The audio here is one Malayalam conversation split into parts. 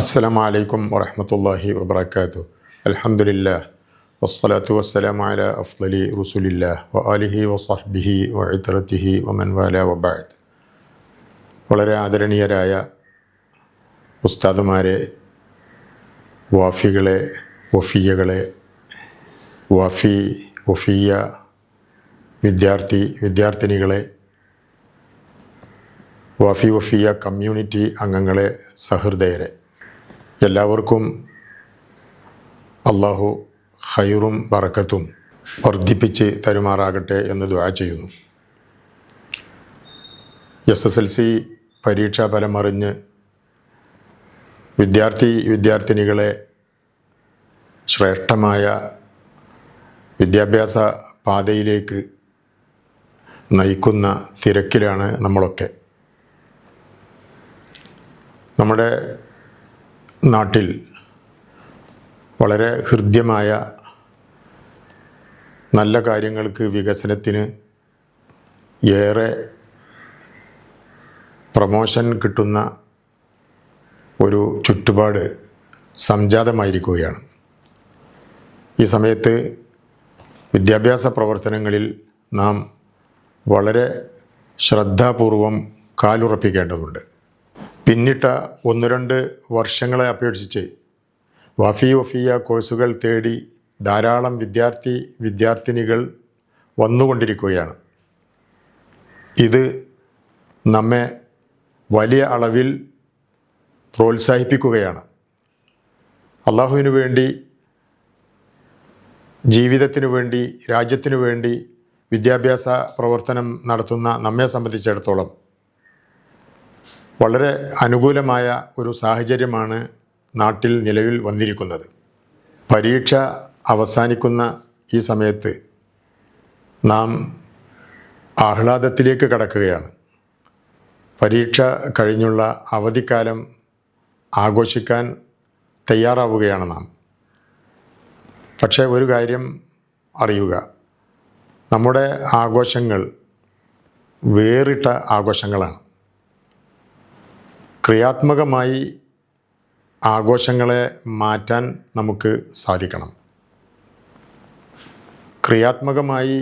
അസ്സലാമു അലൈക്കും വറഹ്മത്തുള്ളാഹി വബറകാതുഹു. അൽഹംദുലില്ലാഹ് വസ്സലാത്തു വസ്സലാമു അലാ അഫ്ളലി റസൂലില്ലാഹ് വ ആലിഹി വസഹ്ബിഹി വഇത്രതിഹി വമൻ വാലാ വബഅദ്. വളരെ ആദരണീയരായ ഉസ്താദുമാരെ, വാഫികളെ, വഫിയകളെ, വഫിയ വിദ്യാർത്ഥിനികളെ, വഫിയ കമ്മ്യൂണിറ്റി അംഗങ്ങളെ, സഹൃദയരെ, എല്ലാവർക്കും അള്ളാഹു ഖൈറും ബറക്കത്തും വർദ്ധിപ്പിച്ച് തരുമാറാകട്ടെ എന്ന് ദുആ ചെയ്യുന്നു. SSLC പരീക്ഷാ ഫലമറിഞ്ഞ് വിദ്യാർത്ഥിനികളെ ശ്രേഷ്ഠമായ വിദ്യാഭ്യാസ പാതയിലേക്ക് നയിക്കുന്ന തിരക്കിലാണ് നമ്മളൊക്കെ. നമ്മുടെ നാട്ടിൽ വളരെ ഹൃദ്യമായ നല്ല കാര്യങ്ങൾക്ക്, വികസനത്തിന് ഏറെ പ്രമോഷൻ കിട്ടുന്ന ഒരു ചുറ്റുപാട് സംജാതമായിരിക്കുകയാണ്. ഈ സമയത്ത് വിദ്യാഭ്യാസ പ്രവർത്തനങ്ങളിൽ നാം വളരെ ശ്രദ്ധാപൂർവം കാലുറപ്പിക്കേണ്ടതുണ്ട്. പിന്നിട്ട 1-2 വർഷങ്ങളെ അപേക്ഷിച്ച് വഫിയ കോഴ്സുകൾ തേടി ധാരാളം വിദ്യാർത്ഥിനികൾ വന്നുകൊണ്ടിരിക്കുകയാണ്. ഇത് നമ്മെ വലിയ അളവിൽ പ്രോത്സാഹിപ്പിക്കുകയാണ്. അള്ളാഹുവിനു വേണ്ടി, ജീവിതത്തിനു വേണ്ടി, രാജ്യത്തിനു വേണ്ടി വിദ്യാഭ്യാസ പ്രവർത്തനം നടത്തുന്ന നമ്മെ സംബന്ധിച്ചിടത്തോളം വളരെ അനുകൂലമായ ഒരു സാഹചര്യമാണ് നാട്ടിൽ നിലവിൽ വന്നിരിക്കുന്നത്. പരീക്ഷ അവസാനിക്കുന്ന ഈ സമയത്ത് നാം ആഹ്ലാദത്തിലേക്ക് കടക്കുകയാണ്. പരീക്ഷ കഴിഞ്ഞുള്ള അവധിക്കാലം ആഘോഷിക്കാൻ തയ്യാറാവുകയാണ് നാം. പക്ഷേ ഒരു കാര്യം അറിയുക, നമ്മുടെ ആഘോഷങ്ങൾ വേറിട്ട ആഘോഷങ്ങളാണ്. ക്രിയാത്മകമായി ആഘോഷങ്ങളെ മാറ്റാൻ നമുക്ക് സാധിക്കണം. ക്രിയാത്മകമായി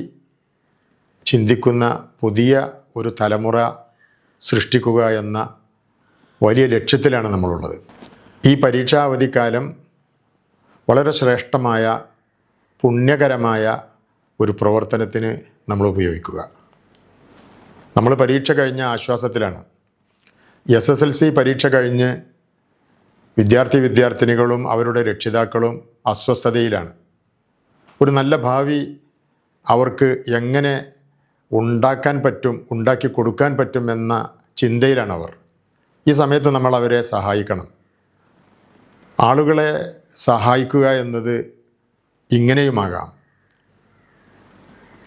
ചിന്തിക്കുന്ന പുതിയ ഒരു തലമുറ സൃഷ്ടിക്കുക എന്ന വലിയ ലക്ഷ്യത്തിലാണ് നമ്മളുള്ളത്. ഈ പരീക്ഷാ അവധിക്കാലം വളരെ ശ്രേഷ്ഠമായ, പുണ്യകരമായ ഒരു പ്രവർത്തനത്തിന് നമ്മൾ ഉപയോഗിക്കുക. നമ്മൾ പരീക്ഷ കഴിഞ്ഞ ആശ്വാസത്തിലാണ്. SSLC പരീക്ഷ കഴിഞ്ഞ് വിദ്യാർത്ഥിനികളും അവരുടെ രക്ഷിതാക്കളും അസ്വസ്ഥതയിലാണ്. ഒരു നല്ല ഭാവി അവർക്ക് എങ്ങനെ ഉണ്ടാക്കി കൊടുക്കാൻ പറ്റും എന്ന ചിന്തയിലാണ് അവർ. ഈ സമയത്ത് നമ്മൾ അവരെ സഹായിക്കണം. ആളുകളെ സഹായിക്കുക എന്നത് ഇങ്ങനെയുമാകാം.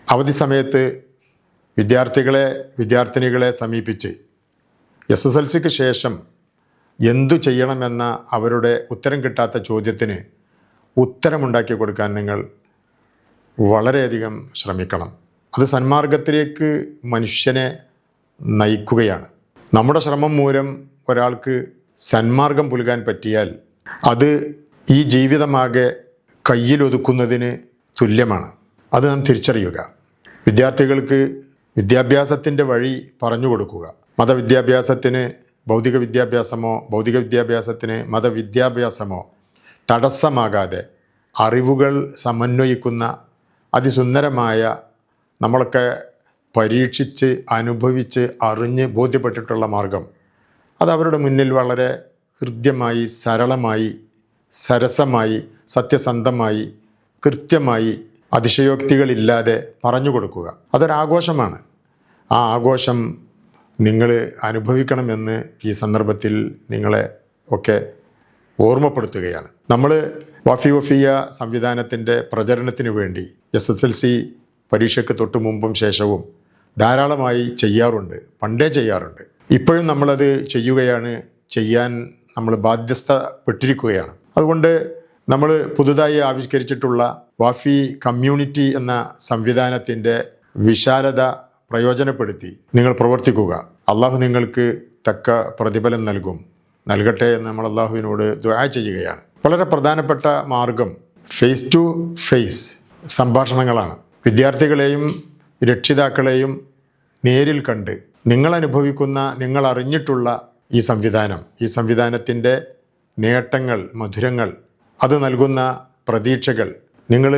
അവധി സമയത്ത് വിദ്യാർത്ഥിനികളെ സമീപിച്ച് SSLCക്ക് ശേഷം എന്തു ചെയ്യണമെന്ന അവരുടെ ഉത്തരം കിട്ടാത്ത ചോദ്യത്തിന് ഉത്തരമുണ്ടാക്കി കൊടുക്കാൻ നിങ്ങൾ വളരെയധികം ശ്രമിക്കണം. അത് സന്മാർഗത്തിലേക്ക് മനുഷ്യനെ നയിക്കുകയാണ്. നമ്മുടെ ശ്രമം മൂലം ഒരാൾക്ക് സന്മാർഗം പുൽകാൻ പറ്റിയാൽ അത് ഈ ജീവിതമാകെ കയ്യിലൊതുക്കുന്നതിന് തുല്യമാണ്. അത് നാം തിരിച്ചറിയുക. വിദ്യാർത്ഥികൾക്ക് വിദ്യാഭ്യാസത്തിൻ്റെ വഴി പറഞ്ഞു കൊടുക്കുക. മതവിദ്യാഭ്യാസത്തിന് ഭൗതിക വിദ്യാഭ്യാസമോ, ഭൗതിക വിദ്യാഭ്യാസത്തിന് മതവിദ്യാഭ്യാസമോ തടസ്സമാകാതെ അറിവുകൾ സമന്വയിക്കുന്ന അതിസുന്ദരമായ, നമ്മളൊക്കെ പരീക്ഷിച്ച് അനുഭവിച്ച് അറിഞ്ഞ് ബോധ്യപ്പെട്ടിട്ടുള്ള മാർഗം, അത് അവരുടെ മുന്നിൽ വളരെ ഹൃദ്യമായി, സരളമായി, സരസമായി, സത്യസന്ധമായി, കൃത്യമായി, അതിശയോക്തികളില്ലാതെ പറഞ്ഞു കൊടുക്കുക. അതൊരാഘോഷമാണ്. ആ ആഘോഷം നിങ്ങൾ അനുഭവിക്കണമെന്ന് ഈ സന്ദർഭത്തിൽ നിങ്ങളെ ഒക്കെ ഓർമ്മപ്പെടുത്തുകയാണ്. നമ്മൾ വഫിയ സംവിധാനത്തിൻ്റെ പ്രചരണത്തിന് വേണ്ടി SSLC പരീക്ഷയ്ക്ക് തൊട്ട് മുമ്പും ശേഷവും ധാരാളമായി ചെയ്യാറുണ്ട്. പണ്ടേ ചെയ്യാറുണ്ട്. ഇപ്പോഴും നമ്മളത് ചെയ്യാൻ നമ്മൾ ബാധ്യസ്ഥപ്പെട്ടിരിക്കുകയാണ്. അതുകൊണ്ട് നമ്മൾ പുതുതായി ആവിഷ്കരിച്ചിട്ടുള്ള വഫി കമ്മ്യൂണിറ്റി എന്ന സംവിധാനത്തിൻ്റെ വിശാലത പ്രയോജനപ്പെടുത്തി നിങ്ങൾ പ്രവർത്തിക്കുക. അള്ളാഹു നിങ്ങൾക്ക് തക്ക പ്രതിഫലം നൽകും. നൽകട്ടെ എന്ന് നമ്മൾ അള്ളാഹുവിനോട് ദുആ ചെയ്യുകയാണ്. വളരെ പ്രധാനപ്പെട്ട മാർഗം ഫേസ് ടു ഫേസ് സംഭാഷണങ്ങളാണ്. വിദ്യാർത്ഥികളെയും രക്ഷിതാക്കളെയും നേരിൽ കണ്ട് നിങ്ങളനുഭവിക്കുന്ന, നിങ്ങളറിഞ്ഞിട്ടുള്ള ഈ സംവിധാനത്തിൻ്റെ നേട്ടങ്ങൾ, മധുരങ്ങൾ, അത് നൽകുന്ന പ്രതീക്ഷകൾ നിങ്ങൾ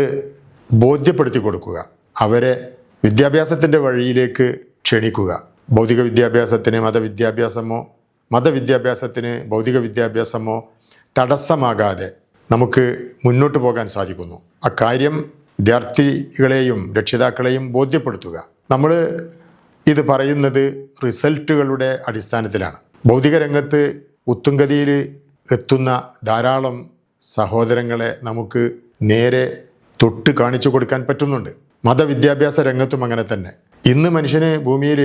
ബോധ്യപ്പെടുത്തി കൊടുക്കുക. അവരെ വിദ്യാഭ്യാസത്തിൻ്റെ വഴിയിലേക്ക് ക്ഷണിക്കുക. ഭൗതിക വിദ്യാഭ്യാസത്തിന് മതവിദ്യാഭ്യാസമോ, മതവിദ്യാഭ്യാസത്തിന് ഭൗതിക വിദ്യാഭ്യാസമോ തടസ്സമാകാതെ നമുക്ക് മുന്നോട്ട് പോകാൻ സാധിക്കുന്നു. അക്കാര്യം വിദ്യാർത്ഥികളെയും രക്ഷിതാക്കളെയും ബോധ്യപ്പെടുത്തുക. നമ്മൾ ഇത് പറയുന്നത് റിസൾട്ടുകളുടെ അടിസ്ഥാനത്തിലാണ്. ഭൗതിക രംഗത്ത് ഉത്തുംഗതിയിൽ എത്തുന്ന ധാരാളം സഹോദരങ്ങളെ നമുക്ക് നേരെ തൊട്ട് കാണിച്ചു കൊടുക്കാൻ പറ്റുന്നുണ്ട്. മതവിദ്യാഭ്യാസ രംഗത്തും അങ്ങനെ തന്നെ. ഇന്ന് മനുഷ്യന് ഭൂമിയിൽ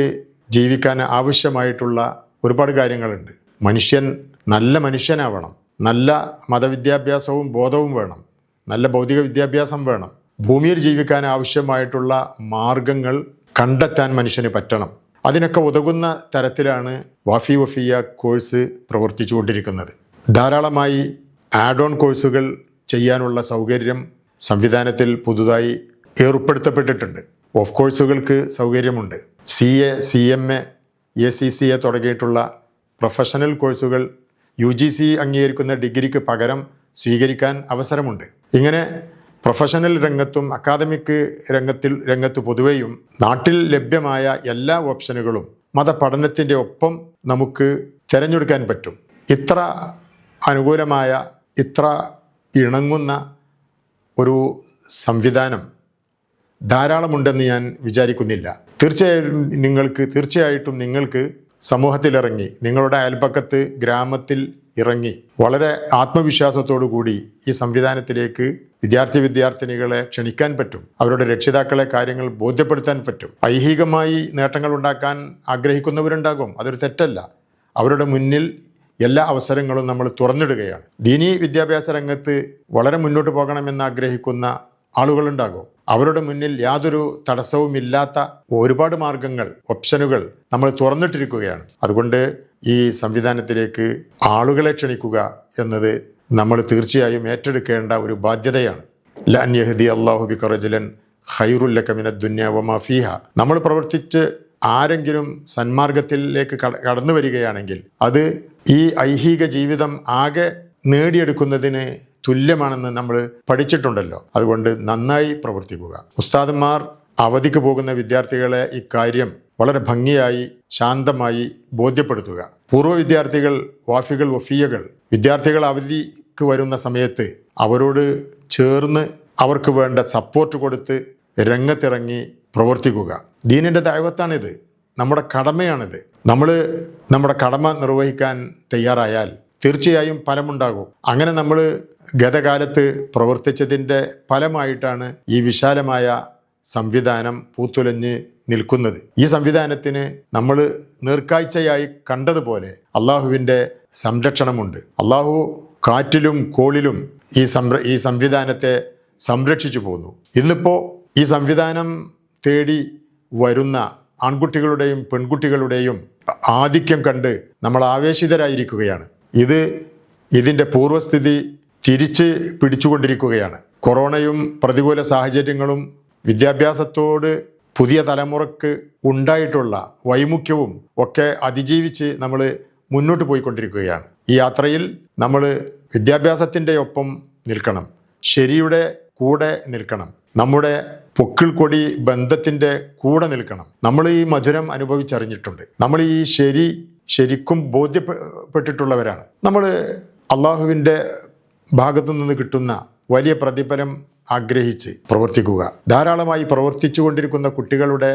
ജീവിക്കാൻ ആവശ്യമായിട്ടുള്ള ഒരുപാട് കാര്യങ്ങളുണ്ട്. മനുഷ്യൻ നല്ല മനുഷ്യനാവണം, നല്ല മതവിദ്യാഭ്യാസവും ബോധവും വേണം, നല്ല ഭൗതിക വിദ്യാഭ്യാസം വേണം. ഭൂമിയിൽ ജീവിക്കാൻ ആവശ്യമായിട്ടുള്ള മാർഗങ്ങൾ കണ്ടെത്താൻ മനുഷ്യന് പറ്റണം. അതിനൊക്കെ ഉതകുന്ന തരത്തിലാണ് വാഫി വഫിയ കോഴ്സ് പ്രവർത്തിച്ചു കൊണ്ടിരിക്കുന്നത്. ധാരാളമായി ആഡ് ഓൺ കോഴ്സുകൾ ചെയ്യാനുള്ള സൗകര്യം സംവിധാനത്തിൽ പുതുതായി ഏർപ്പെടുത്തപ്പെട്ടിട്ടുണ്ട്. ഓഫ് കോഴ്സുകൾക്ക് സൗകര്യമുണ്ട്. CA, CMA, ACCA തുടങ്ങിയിട്ടുള്ള പ്രൊഫഷണൽ കോഴ്സുകൾ UGC അംഗീകരിക്കുന്ന ഡിഗ്രിക്ക് പകരം സ്വീകരിക്കാൻ അവസരമുണ്ട്. ഇങ്ങനെ പ്രൊഫഷണൽ രംഗത്തും അക്കാദമിക് രംഗത്ത് പൊതുവെയും നാട്ടിൽ ലഭ്യമായ എല്ലാ ഓപ്ഷനുകളും മതപഠനത്തിൻ്റെ ഒപ്പം നമുക്ക് തിരഞ്ഞെടുക്കാൻ പറ്റും. ഇത്ര അനുകൂലമായ, ഇത്ര ഇണങ്ങുന്ന ഒരു സംവിധാനം ധാരാളമുണ്ടെന്ന് ഞാൻ വിചാരിക്കുന്നില്ല. തീർച്ചയായിട്ടും നിങ്ങൾക്ക് സമൂഹത്തിലിറങ്ങി, നിങ്ങളുടെ അയൽപക്കത്ത്, ഗ്രാമത്തിൽ ഇറങ്ങി വളരെ ആത്മവിശ്വാസത്തോടു കൂടി ഈ സംവിധാനത്തിലേക്ക് വിദ്യാർത്ഥിനികളെ ക്ഷണിക്കാൻ പറ്റും. അവരുടെ രക്ഷിതാക്കളെ കാര്യങ്ങൾ ബോധ്യപ്പെടുത്താൻ പറ്റും. ഐഹികമായി നേട്ടങ്ങൾ ഉണ്ടാക്കാൻ ആഗ്രഹിക്കുന്നവരുണ്ടാകും, അതൊരു തെറ്റല്ല. അവരുടെ മുന്നിൽ എല്ലാ അവസരങ്ങളും നമ്മൾ തുറന്നിടുകയാണ്. ദീനീ വിദ്യാഭ്യാസ രംഗത്ത് വളരെ മുന്നോട്ട് പോകണമെന്ന് ആഗ്രഹിക്കുന്ന ആളുകളുണ്ടാകും. അവരുടെ മുന്നിൽ യാതൊരു തടസ്സവുമില്ലാത്ത ഒരുപാട് മാർഗങ്ങൾ, ഓപ്ഷനുകൾ നമ്മൾ തുറന്നിട്ടിരിക്കുകയാണ്. അതുകൊണ്ട് ഈ സംവിധാനത്തിലേക്ക് ആളുകളെ ക്ഷണിക്കുക എന്നത് നമ്മൾ തീർച്ചയായും ഏറ്റെടുക്കേണ്ട ഒരു ബാധ്യതയാണ്. ലൻ യഹ്ദി അല്ലാഹു ബിക റജുലൻ ഖൈറുൽ ലക മിനദ് ദുനിയ വമാ ഫീഹ. നമ്മൾ പ്രവർത്തിച്ച് ആരെങ്കിലും സന്മാർഗത്തിലേക്ക് കടന്നു വരികയാണെങ്കിൽ അത് ഈ ഐഹിക ജീവിതം ആകെ നേടിയെടുക്കുന്നതിന് തുല്യമാണെന്ന് നമ്മൾ പഠിച്ചിട്ടുണ്ടല്ലോ. അതുകൊണ്ട് നന്നായി പ്രവർത്തിക്കുക. ഉസ്താദന്മാർ അവധിക്ക് പോകുന്ന വിദ്യാർത്ഥികളെ ഇക്കാര്യം വളരെ ഭംഗിയായി, ശാന്തമായി ബോധ്യപ്പെടുത്തുക. പൂർവ്വ വിദ്യാർത്ഥികൾ, വാഫികൾ, വഫിയകൾ, വിദ്യാർത്ഥികൾ അവധിക്ക് വരുന്ന സമയത്ത് അവരോട് ചേർന്ന് അവർക്ക് വേണ്ട സപ്പോർട്ട് കൊടുത്ത് രംഗത്തിറങ്ങി പ്രവർത്തിക്കുക. ദീനിൻ്റെ ദഅവത്താണിത്, നമ്മുടെ കടമയാണിത്. നമ്മൾ നമ്മുടെ കടമ നിർവഹിക്കാൻ തയ്യാറായാൽ തീർച്ചയായും ഫലമുണ്ടാകും. അങ്ങനെ നമ്മൾ ഗതകാലത്ത് പ്രവർത്തിച്ചതിൻ്റെ ഫലമായിട്ടാണ് ഈ വിശാലമായ സംവിധാനം പൂത്തുലഞ്ഞ് നിൽക്കുന്നത്. ഈ സംവിധാനത്തിന് നമ്മൾ നേർക്കാഴ്ചയായി കണ്ടതുപോലെ അള്ളാഹുവിൻ്റെ സംരക്ഷണമുണ്ട്. അള്ളാഹു കാറ്റിലും കോളിലും ഈ സംവിധാനത്തെ സംരക്ഷിച്ചു പോന്നു. ഇന്നിപ്പോൾ ഈ സംവിധാനം തേടി വരുന്ന ആൺകുട്ടികളുടെയും പെൺകുട്ടികളുടെയും ആധിക്യം കണ്ട് നമ്മൾ ആവേശിതരായിരിക്കുകയാണ്. ഇതിൻ്റെ പൂർവ്വസ്ഥിതി തിരിച്ച് പിടിച്ചുകൊണ്ടിരിക്കുകയാണ്. കൊറോണയും പ്രതികൂല സാഹചര്യങ്ങളും വിദ്യാഭ്യാസത്തോട് പുതിയ തലമുറക്ക് ഉണ്ടായിട്ടുള്ള വൈമുഖ്യവും ഒക്കെ അതിജീവിച്ച് നമ്മൾ മുന്നോട്ട് പോയിക്കൊണ്ടിരിക്കുകയാണ്. ഈ യാത്രയിൽ നമ്മൾ വിദ്യാഭ്യാസത്തിൻ്റെ ഒപ്പം നിൽക്കണം, ശരിയുടെ കൂടെ നിൽക്കണം, നമ്മുടെ പൊക്കിൾ കൊടി ബന്ധത്തിൻ്റെ കൂടെ നിൽക്കണം. നമ്മൾ ഈ മധുരം അനുഭവിച്ചറിഞ്ഞിട്ടുണ്ട്. നമ്മൾ ഈ ശരിക്കും ബോധ്യപ്പെട്ടിട്ടുള്ളവരാണ്. നമ്മൾ അള്ളാഹുവിൻ്റെ ഭാഗത്തു നിന്ന് കിട്ടുന്ന വലിയ പ്രതിഫലം ആഗ്രഹിച്ച് പ്രവർത്തിക്കുക. ധാരാളമായി പ്രവർത്തിച്ചു കൊണ്ടിരിക്കുന്ന കുട്ടികളുടെ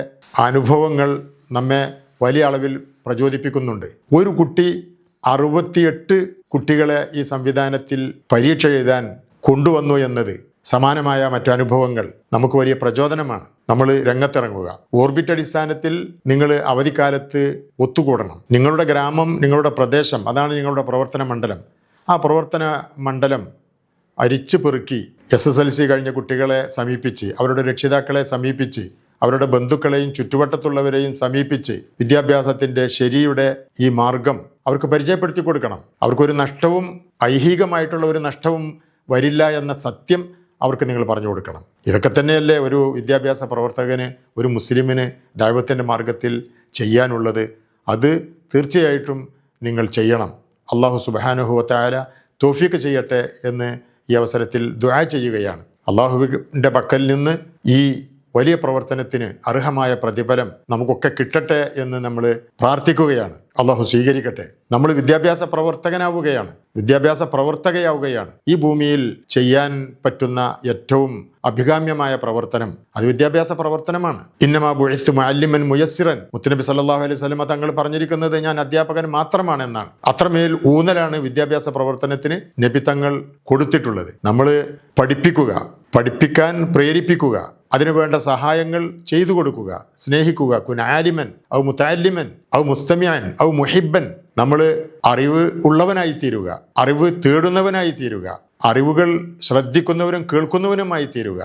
അനുഭവങ്ങൾ നമ്മെ വലിയ അളവിൽ പ്രചോദിപ്പിക്കുന്നുണ്ട്. ഒരു കുട്ടി 68 കുട്ടികളെ ഈ സംവിധാനത്തിൽ പരീക്ഷ എഴുതാൻ കൊണ്ടുവന്നു എന്നത് സമാനമായ മറ്റനുഭവങ്ങൾ നമുക്ക് വലിയ പ്രചോദനമാണ്. നമ്മൾ രംഗത്തിറങ്ങുക. ഓർബിറ്റ് അടിസ്ഥാനത്തിൽ നിങ്ങൾ അവധിക്കാലത്ത് ഒത്തുകൂടണം. നിങ്ങളുടെ ഗ്രാമം, നിങ്ങളുടെ പ്രദേശം, അതാണ് നിങ്ങളുടെ പ്രവർത്തന മണ്ഡലം. ആ പ്രവർത്തന മണ്ഡലം അരിച്ചു പെറുക്കി SSLC കഴിഞ്ഞ കുട്ടികളെ സമീപിച്ച്, അവരുടെ രക്ഷിതാക്കളെ സമീപിച്ച് അവരുടെ ബന്ധുക്കളെയും ചുറ്റുവട്ടത്തുള്ളവരെയും സമീപിച്ച് വിദ്യാഭ്യാസത്തിൻ്റെ ശരിയുടെ ഈ മാർഗം അവർക്ക് പരിചയപ്പെടുത്തി കൊടുക്കണം. അവർക്കൊരു നഷ്ടവും ഐഹികമായിട്ടുള്ള ഒരു നഷ്ടവും വരില്ല എന്ന സത്യം അവർക്ക് നിങ്ങൾ പറഞ്ഞു കൊടുക്കണം. ഇതൊക്കെ തന്നെയല്ലേ ഒരു വിദ്യാഭ്യാസ പ്രവർത്തകന്, ഒരു മുസ്ലിമിന് ദഅവത്തിൻ്റെ മാർഗത്തിൽ ചെയ്യാനുള്ളത്. അത് തീർച്ചയായിട്ടും നിങ്ങൾ ചെയ്യണം. അല്ലാഹു സുബ്ഹാനഹു വ തആല തൗഫീഖ് ചെയ്യട്ടെ എന്ന് ഈ അവസരത്തിൽ ദുആ ചെയ്യുകയാണ്. അല്ലാഹുവിൻ്റെ പക്കൽ നിന്ന് ഈ വലിയ പ്രവർത്തനത്തിന് അർഹമായ പ്രതിഫലം നമുക്കൊക്കെ കിട്ടട്ടെ എന്ന് നമ്മൾ പ്രാർത്ഥിക്കുകയാണ്. അള്ളാഹു സ്വീകരിക്കട്ടെ. നമ്മൾ വിദ്യാഭ്യാസ പ്രവർത്തകനാവുകയാണ്, വിദ്യാഭ്യാസ പ്രവർത്തകയാവുകയാണ്. ഈ ഭൂമിയിൽ ചെയ്യാൻ പറ്റുന്ന ഏറ്റവും അഭികാമ്യമായ പ്രവർത്തനം അത് വിദ്യാഭ്യാസ പ്രവർത്തനമാണ്. ഇന്നമാ ബുഇസ്തു മുഅല്ലിമൻ മുയസ്സിറൻ, മുത്തുനബി സല്ലല്ലാഹു അലൈഹി വസല്ലം തങ്ങൾ പറഞ്ഞിരിക്കുന്നത് ഞാൻ അധ്യാപകൻ മാത്രമാണെന്നാണ്. അത്രമേൽ ഊന്നലാണ് വിദ്യാഭ്യാസ പ്രവർത്തനത്തിന് നബി തങ്ങൾ കൊടുത്തിട്ടുള്ളത്. നമ്മൾ പഠിപ്പിക്കുക, പഠിപ്പിക്കാൻ പ്രേരിപ്പിക്കുക, അതിനുവേണ്ട സഹായങ്ങൾ ചെയ്തു കൊടുക്കുക, സ്നേഹിക്കുക. കുൻ ആലിമൻ ഔ മുതഅല്ലിമൻ ഔ മുസ്തമിഅൻ ഔ മുഹിബ്ബൻ. നമ്മൾ അറിവ് ഉള്ളവനായി തീരുക, അറിവ് തേടുന്നവനായി തീരുക, അറിവുകൾ ശ്രദ്ധിക്കുന്നവനും കേൾക്കുന്നവനുമായി തീരുക.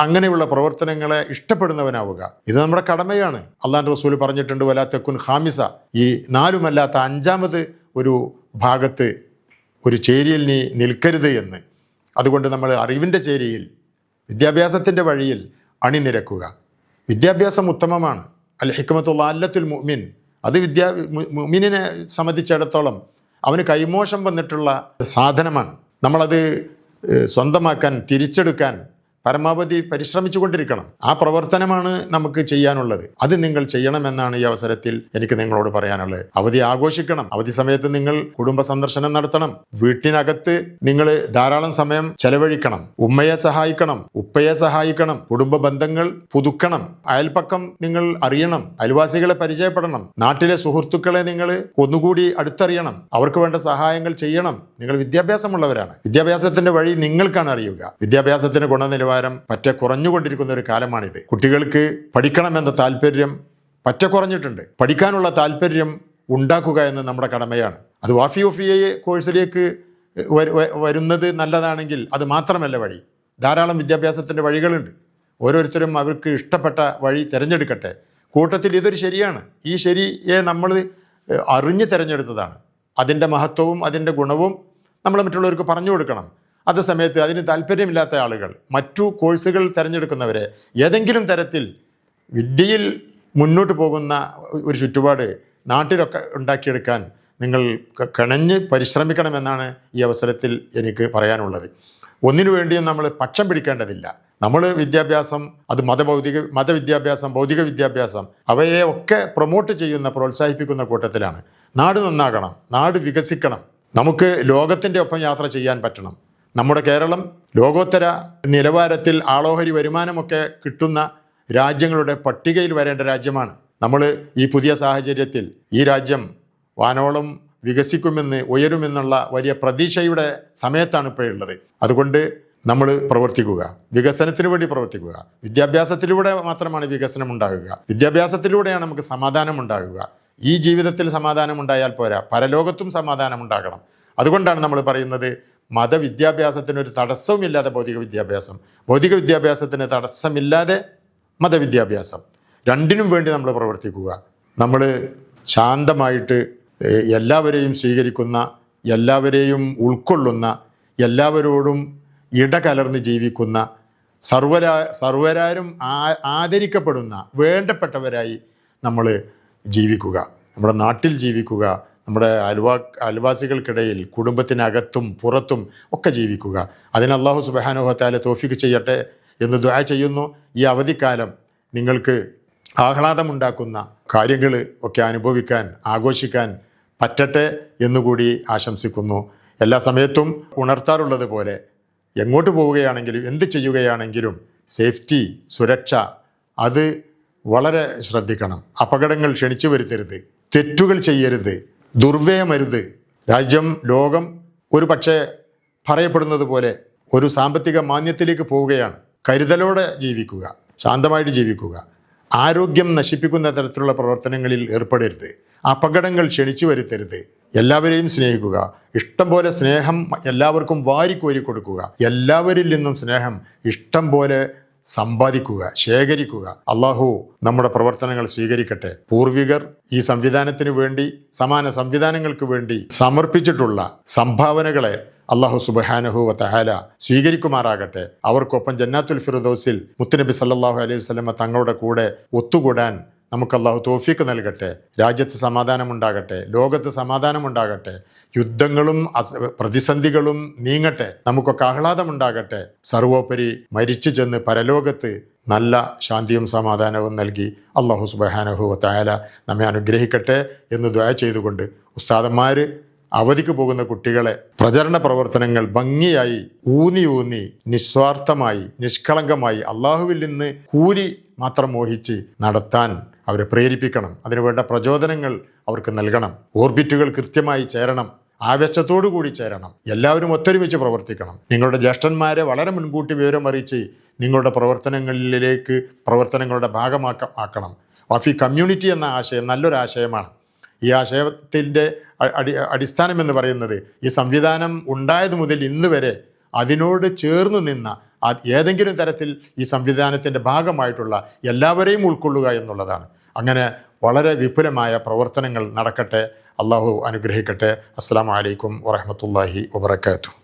അങ്ങനെയുള്ള പ്രവർത്തനങ്ങളെ ഇഷ്ടപ്പെടുന്നവനാവുക. ഇത് നമ്മുടെ കടമയാണ്. അല്ലാഹുവിൻ്റെ റസൂൽ പറഞ്ഞിട്ടുണ്ട്, വലാ തകുൻ ഖാമിസ, ഈ നാലുമല്ലാത്ത അഞ്ചാമത് ഒരു ഭാഗത്ത് ഒരു ചേരിയിൽ നീ നിൽക്കരുത് എന്ന്. അതുകൊണ്ട് നമ്മൾ അറിവിൻ്റെ ചേരിയിൽ, വിദ്യാഭ്യാസത്തിൻ്റെ വഴിയിൽ അണിനിരക്കുക. വിദ്യാഭ്യാസം ഉത്തമമാണ്. അൽ ഹിക്മത്തു ളാല്ലത്തുൽ മുഅ്മിൻ, അത് മുഅ്മിനിനെ സംബന്ധിച്ചിടത്തോളം അവന് കൈമോശം വന്നിട്ടുള്ള സാധനമാണ്. നമ്മളത് സ്വന്തമാക്കാൻ, തിരിച്ചെടുക്കാൻ പരമാവധി പരിശ്രമിച്ചു കൊണ്ടിരിക്കണം. ആ പ്രവർത്തനമാണ് നമുക്ക് ചെയ്യാനുള്ളത്. അത് നിങ്ങൾ ചെയ്യണമെന്നാണ് ഈ അവസരത്തിൽ എനിക്ക് നിങ്ങളോട് പറയാനുള്ളത്. അവധി ആഘോഷിക്കണം. അവധി സമയത്ത് നിങ്ങൾ കുടുംബ സന്ദർശനം നടത്തണം. വീട്ടിനകത്ത് നിങ്ങൾ ധാരാളം സമയം ചെലവഴിക്കണം. ഉമ്മയെ സഹായിക്കണം, ഉപ്പയെ സഹായിക്കണം, കുടുംബ ബന്ധങ്ങൾ പുതുക്കണം, അയൽപക്കം നിങ്ങൾ അറിയണം, അയൽവാസികളെ പരിചയപ്പെടണം, നാട്ടിലെ സുഹൃത്തുക്കളെ നിങ്ങൾ ഒന്നുകൂടി അടുത്തറിയണം, അവർക്ക് വേണ്ട സഹായങ്ങൾ ചെയ്യണം. നിങ്ങൾ വിദ്യാഭ്യാസമുള്ളവരാണ്. വിദ്യാഭ്യാസത്തിന്റെ വഴി നിങ്ങൾക്കാണ് അറിയുക. വിദ്യാഭ്യാസത്തിന് ഗുണനിലവാരം പറ്റ കുറഞ്ഞുകൊണ്ടിരിക്കുന്ന ഒരു കാലമാണിത്. കുട്ടികൾക്ക് പഠിക്കണമെന്ന താല്പര്യം പറ്റ കുറഞ്ഞിട്ടുണ്ട്. പഠിക്കാനുള്ള താല്പര്യം ഉണ്ടാക്കുക എന്ന് നമ്മുടെ കടമയാണ്. അത് വാഫി ഒഫിയ കോഴ്സിലേക്ക് വരുന്നത് നല്ലതാണെങ്കിൽ അത് മാത്രമല്ല വഴി. ധാരാളം വിദ്യാഭ്യാസത്തിൻ്റെ വഴികളുണ്ട്. ഓരോരുത്തരും അവർക്ക് ഇഷ്ടപ്പെട്ട വഴി തിരഞ്ഞെടുക്കട്ടെ. കൂട്ടത്തിൽ ഇതൊരു ശരിയാണ്. ഈ ശരിയെ നമ്മൾ അറിഞ്ഞ് തിരഞ്ഞെടുത്തതാണ്. അതിൻ്റെ മഹത്വവും അതിൻ്റെ ഗുണവും നമ്മൾ മറ്റുള്ളവർക്ക് പറഞ്ഞു കൊടുക്കണം. അതേസമയത്ത് അതിന് താല്പര്യമില്ലാത്ത ആളുകൾ, മറ്റു കോഴ്സുകൾ തിരഞ്ഞെടുക്കുന്നവരെ ഏതെങ്കിലും തരത്തിൽ വിദ്യയിൽ മുന്നോട്ട് പോകുന്ന ഒരു ചുറ്റുപാട് നാട്ടിലൊക്കെ ഉണ്ടാക്കിയെടുക്കാൻ നിങ്ങൾ കിണഞ്ഞ് പരിശ്രമിക്കണമെന്നാണ് ഈ അവസരത്തിൽ എനിക്ക് പറയാനുള്ളത്. ഒന്നിനു വേണ്ടിയും നമ്മൾ പക്ഷം പിടിക്കേണ്ടതില്ല. നമ്മൾ വിദ്യാഭ്യാസം, അത് മതവിദ്യാഭ്യാസം, ഭൗതിക വിദ്യാഭ്യാസം, അവയെ ഒക്കെ പ്രൊമോട്ട് ചെയ്യുന്ന, പ്രോത്സാഹിപ്പിക്കുന്ന കൂട്ടത്തിലാണ്. നാട് നന്നാകണം, നാട് വികസിക്കണം, നമുക്ക് ലോകത്തിൻ്റെ ഒപ്പം യാത്ര ചെയ്യാൻ പറ്റണം. നമ്മുടെ കേരളം ലോകോത്തര നിലവാരത്തിൽ ആളോഹരി വരുമാനമൊക്കെ കിട്ടുന്ന രാജ്യങ്ങളുടെ പട്ടികയിൽ വരേണ്ട രാജ്യമാണ്. നമ്മൾ ഈ പുതിയ സാഹചര്യത്തിൽ ഈ രാജ്യം വാനോളം വികസിക്കുമെന്ന്, ഉയരുമെന്നുള്ള വലിയ പ്രതീക്ഷയുടെ സമയത്താണ് ഇപ്പോഴുള്ളത്. അതുകൊണ്ട് നമ്മൾ പ്രവർത്തിക്കുക, വികസനത്തിന് വേണ്ടി പ്രവർത്തിക്കുക. വിദ്യാഭ്യാസത്തിലൂടെ മാത്രമാണ് വികസനം ഉണ്ടാകുക. വിദ്യാഭ്യാസത്തിലൂടെയാണ് നമുക്ക് സമാധാനം ഉണ്ടാകുക. ഈ ജീവിതത്തിൽ സമാധാനം ഉണ്ടായാൽ പോരാ, പരലോകത്തും സമാധാനം ഉണ്ടാകണം. അതുകൊണ്ടാണ് നമ്മൾ പറയുന്നത്, മതവിദ്യാഭ്യാസത്തിനൊരു തടസ്സവുമില്ലാതെ ഭൗതിക വിദ്യാഭ്യാസം, ഭൗതിക വിദ്യാഭ്യാസത്തിന് തടസ്സമില്ലാതെ മതവിദ്യാഭ്യാസം, രണ്ടിനും വേണ്ടി നമ്മൾ പ്രവർത്തിക്കുക. നമ്മൾ ശാന്തമായിട്ട് എല്ലാവരെയും സ്വീകരിക്കുന്ന, എല്ലാവരെയും ഉൾക്കൊള്ളുന്ന, എല്ലാവരോടും ഇടകലർന്ന് ജീവിക്കുന്ന, സർവരാരും ആദരിക്കപ്പെടുന്ന, വേണ്ടപ്പെട്ടവരായി നമ്മൾ ജീവിക്കുക. നമ്മുടെ നാട്ടിൽ ജീവിക്കുക, നമ്മുടെ അയൽവാസികൾക്കിടയിൽ, കുടുംബത്തിനകത്തും പുറത്തും ഒക്കെ ജീവിക്കുക. അതിന് അല്ലാഹു സുബ്ഹാനഹു വ തആല തൗഫീഖ് ചെയ്യട്ടെ എന്ന് ദുആ ചെയ്യുന്നു. ഈ അവധിക്കാലം നിങ്ങൾക്ക് ആഹ്ലാദമുണ്ടാക്കുന്ന കാര്യങ്ങൾ ഒക്കെ അനുഭവിക്കാൻ, ആഘോഷിക്കാൻ പറ്റട്ടെ എന്നുകൂടി ആശംസിക്കുന്നു. എല്ലാ സമയത്തും ഉണർത്താറുള്ളത് പോലെ എങ്ങോട്ട് പോവുകയാണെങ്കിലും എന്ത് ചെയ്യുകയാണെങ്കിലും സേഫ്റ്റി, സുരക്ഷ, അത് വളരെ ശ്രദ്ധിക്കണം. അപകടങ്ങൾ ക്ഷണിച്ചു വരുത്തരുത്, തെറ്റുകൾ ചെയ്യരുത്, ദുർവ്യയമരുത്. രാജ്യം, ലോകം ഒരു പക്ഷേ പറയപ്പെടുന്നത് പോലെ ഒരു സാമ്പത്തിക മാന്ദ്യത്തിലേക്ക് പോവുകയാണ്. കരുതലോടെ ജീവിക്കുക, ശാന്തമായിട്ട് ജീവിക്കുക. ആരോഗ്യം നശിപ്പിക്കുന്ന തരത്തിലുള്ള പ്രവർത്തനങ്ങളിൽ ഏർപ്പെടരുത്. അപകടങ്ങൾ ക്ഷണിച്ചു വരുത്തരുത്. എല്ലാവരെയും സ്നേഹിക്കുക. ഇഷ്ടം പോലെ സ്നേഹം എല്ലാവർക്കും വാരിക്കോരി കൊടുക്കുക. എല്ലാവരിൽ നിന്നും സ്നേഹം ഇഷ്ടം പോലെ സമ്പാദിക്കുക, ശേഖരിക്കുക. അള്ളാഹു നമ്മുടെ പ്രവർത്തനങ്ങൾ സ്വീകരിക്കട്ടെ. പൂർവികർ ഈ സംവിധാനത്തിന് വേണ്ടി, സമാന സംവിധാനങ്ങൾക്ക് വേണ്ടി സമർപ്പിച്ചിട്ടുള്ള സംഭാവനകളെ അള്ളാഹു സുബ്ഹാനഹു വ തആല സ്വീകരിക്കുമാറാകട്ടെ. അവർക്കൊപ്പം ജന്നാത്തുൽ ഫിർദൗസിൽ മുത്തുനബി സല്ലല്ലാഹു അലൈഹി വസല്ലമ തങ്ങളുടെ കൂടെ ഒത്തുകൂടാൻ നമുക്ക് അള്ളാഹു തൗഫീക്ക് നൽകട്ടെ. രാജ്യത്ത് സമാധാനമുണ്ടാകട്ടെ, ലോകത്ത് സമാധാനമുണ്ടാകട്ടെ, യുദ്ധങ്ങളും പ്രതിസന്ധികളും നീങ്ങട്ടെ, നമുക്കൊക്കെ ആഹ്ലാദമുണ്ടാകട്ടെ. സർവോപരി മരിച്ചു ചെന്ന് പരലോകത്ത് നല്ല ശാന്തിയും സമാധാനവും നൽകി അള്ളാഹു സുബ്ഹാനഹു വ തആല നമ്മെ അനുഗ്രഹിക്കട്ടെ എന്ന് ദുആ ചെയ്തുകൊണ്ട്, ഉസ്താദന്മാർ അവധിക്ക് പോകുന്ന കുട്ടികളെ പ്രചരണ പ്രവർത്തനങ്ങൾ ഭംഗിയായി ഊന്നി നിസ്വാർത്ഥമായി നിഷ്കളങ്കമായി അള്ളാഹുവിൽ നിന്ന് കൂലി മാത്രം മോഹിച്ച് നടത്താൻ അവരെ പ്രേരിപ്പിക്കണം. അതിനുവേണ്ട പ്രചോദനങ്ങൾ അവർക്ക് നൽകണം. ഓർബിറ്റുകൾ കൃത്യമായി ചേരണം, ആവേശത്തോടു കൂടി ചേരണം. എല്ലാവരും ഒത്തൊരുമിച്ച് പ്രവർത്തിക്കണം. നിങ്ങളുടെ ജ്യേഷ്ഠന്മാരെ വളരെ മുൻകൂട്ടി വിവരം അറിയിച്ച് നിങ്ങളുടെ പ്രവർത്തനങ്ങളുടെ ഭാഗമാക്കണം. വാഫി കമ്മ്യൂണിറ്റി എന്ന ആശയം നല്ലൊരാശയമാണ്. ഈ ആശയത്തിൻ്റെ അടിസ്ഥാനം എന്ന് പറയുന്നത്, ഈ സംവിധാനം ഉണ്ടായത് മുതൽ ഇന്ന് വരെ അതിനോട് ചേർന്ന് നിന്ന ഏതെങ്കിലും തരത്തിൽ ഈ സംവിധാനത്തിൻ്റെ ഭാഗമായിട്ടുള്ള എല്ലാവരെയും ഉൾക്കൊള്ളുക എന്നുള്ളതാണ്. അങ്ങനെ വളരെ വിപുലമായ പ്രവർത്തനങ്ങൾ നടക്കട്ടെ. അള്ളാഹു അനുഗ്രഹിക്കട്ടെ. അസ്സലാമു അലൈക്കും വറഹ്മത്തുള്ളാഹി വബറകാതുഹു.